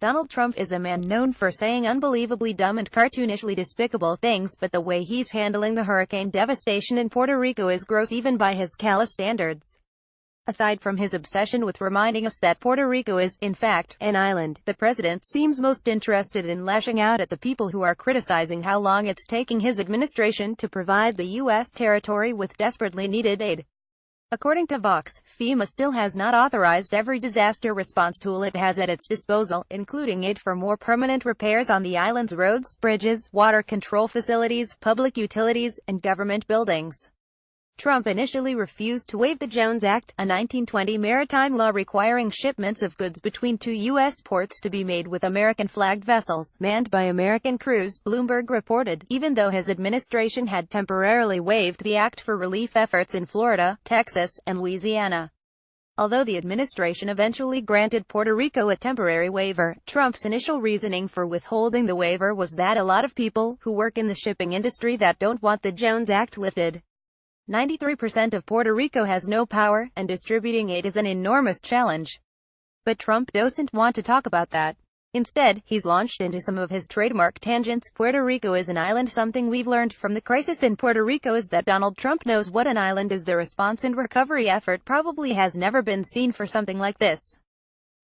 Donald Trump is a man known for saying unbelievably dumb and cartoonishly despicable things, but the way he's handling the hurricane devastation in Puerto Rico is gross even by his callous standards. Aside from his obsession with reminding us that Puerto Rico is, in fact, an island, the president seems most interested in lashing out at the people who are criticizing how long it's taking his administration to provide the U.S. territory with desperately needed aid. According to Vox, FEMA still has not authorized every disaster response tool it has at its disposal, including aid for more permanent repairs on the island's roads, bridges, water control facilities, public utilities, and government buildings. Trump initially refused to waive the Jones Act, a 1920 maritime law requiring shipments of goods between two U.S. ports to be made with American-flagged vessels, manned by American crews, Bloomberg reported, even though his administration had temporarily waived the act for relief efforts in Florida, Texas, and Louisiana. Although the administration eventually granted Puerto Rico a temporary waiver, Trump's initial reasoning for withholding the waiver was that a lot of people who work in the shipping industry that don't want the Jones Act lifted. 93% of Puerto Rico has no power, and distributing aid is an enormous challenge. But Trump doesn't want to talk about that. Instead, he's launched into some of his trademark tangents. Puerto Rico is an island. Something we've learned from the crisis in Puerto Rico is that Donald Trump knows what an island is. The response and recovery effort probably has never been seen for something like this.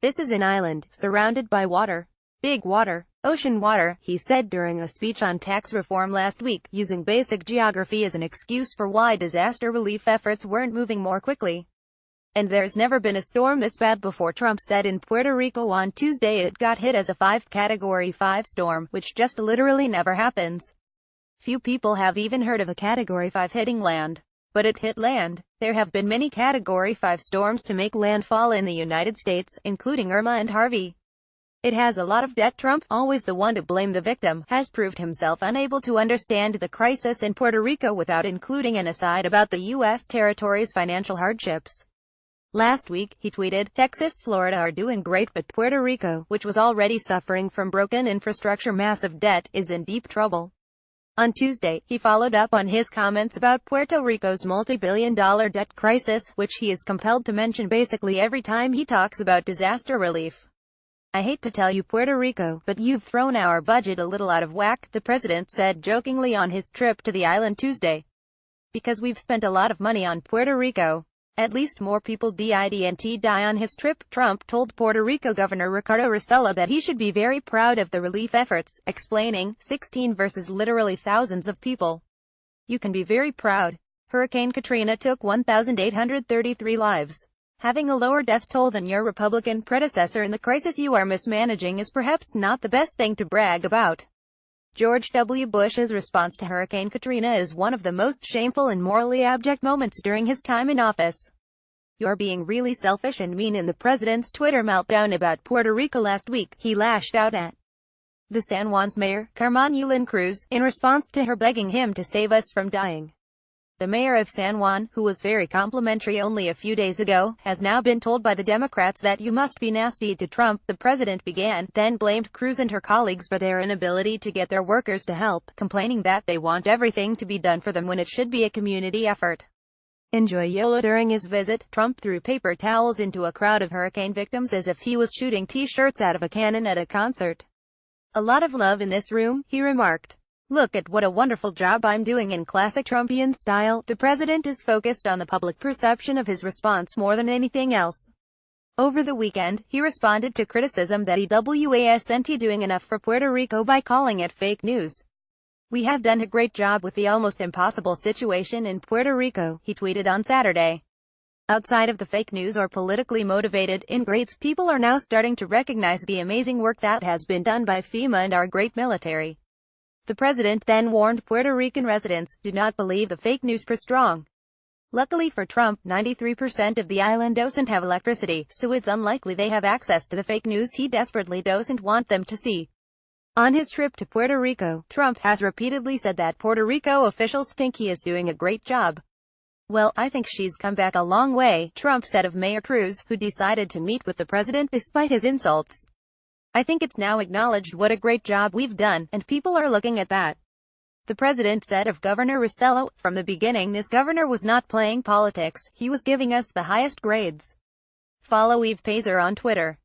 This is an island, surrounded by water. Big water. Ocean water, he said during a speech on tax reform last week, using basic geography as an excuse for why disaster relief efforts weren't moving more quickly. And there's never been a storm this bad before, Trump said in Puerto Rico on Tuesday. It got hit as a Category 5 storm, which just literally never happens. Few people have even heard of a Category 5 hitting land. But it hit land. There have been many Category 5 storms to make landfall in the United States, including Irma and Harvey. It has a lot of debt. Trump, always the one to blame the victim, has proved himself unable to understand the crisis in Puerto Rico without including an aside about the U.S. territory's financial hardships. Last week, he tweeted, "Texas, Florida are doing great, but Puerto Rico, which was already suffering from broken infrastructure, massive debt, is in deep trouble." On Tuesday, he followed up on his comments about Puerto Rico's multi-billion-dollar debt crisis, which he is compelled to mention basically every time he talks about disaster relief. "I hate to tell you, Puerto Rico, but you've thrown our budget a little out of whack," the president said jokingly on his trip to the island Tuesday. "Because we've spent a lot of money on Puerto Rico. At least more people didn't die on his trip." Trump told Puerto Rico Governor Ricardo Rossello that he should be very proud of the relief efforts, explaining, 16 versus literally thousands of people. "You can be very proud. Hurricane Katrina took 1,833 lives. Having a lower death toll than your Republican predecessor in the crisis you are mismanaging is perhaps not the best thing to brag about." George W. Bush's response to Hurricane Katrina is one of the most shameful and morally abject moments during his time in office. "You're being really selfish and mean." In the president's Twitter meltdown about Puerto Rico last week, he lashed out at the San Juan's mayor, Carmen Yulín Cruz, in response to her begging him to save us from dying. The mayor of San Juan, who was very complimentary only a few days ago, has now been told by the Democrats that "you must be nasty to Trump," the president began, then blamed Cruz and her colleagues for their inability to get their workers to help, complaining that they want everything to be done for them when it should be a community effort. Enjoy YOLO. During his visit, Trump threw paper towels into a crowd of hurricane victims as if he was shooting T-shirts out of a cannon at a concert. "A lot of love in this room," he remarked. "Look at what a wonderful job I'm doing." In classic Trumpian style, the president is focused on the public perception of his response more than anything else. Over the weekend, he responded to criticism that he wasn't doing enough for Puerto Rico by calling it fake news. "We have done a great job with the almost impossible situation in Puerto Rico," he tweeted on Saturday. "Outside of the fake news or politically motivated ingrates, people are now starting to recognize the amazing work that has been done by FEMA and our great military." The president then warned Puerto Rican residents, "Do not believe the fake news per strong." Luckily for Trump, 93% of the island doesn't have electricity, so it's unlikely they have access to the fake news he desperately doesn't want them to see. On his trip to Puerto Rico, Trump has repeatedly said that Puerto Rico officials think he is doing a great job. "Well, I think she's come back a long way," Trump said of Mayor Cruz, who decided to meet with the president despite his insults. "I think it's now acknowledged what a great job we've done, and people are looking at that." The president said of Governor Rossello, "From the beginning this governor was not playing politics, he was giving us the highest grades." Follow Eve Pazer on Twitter.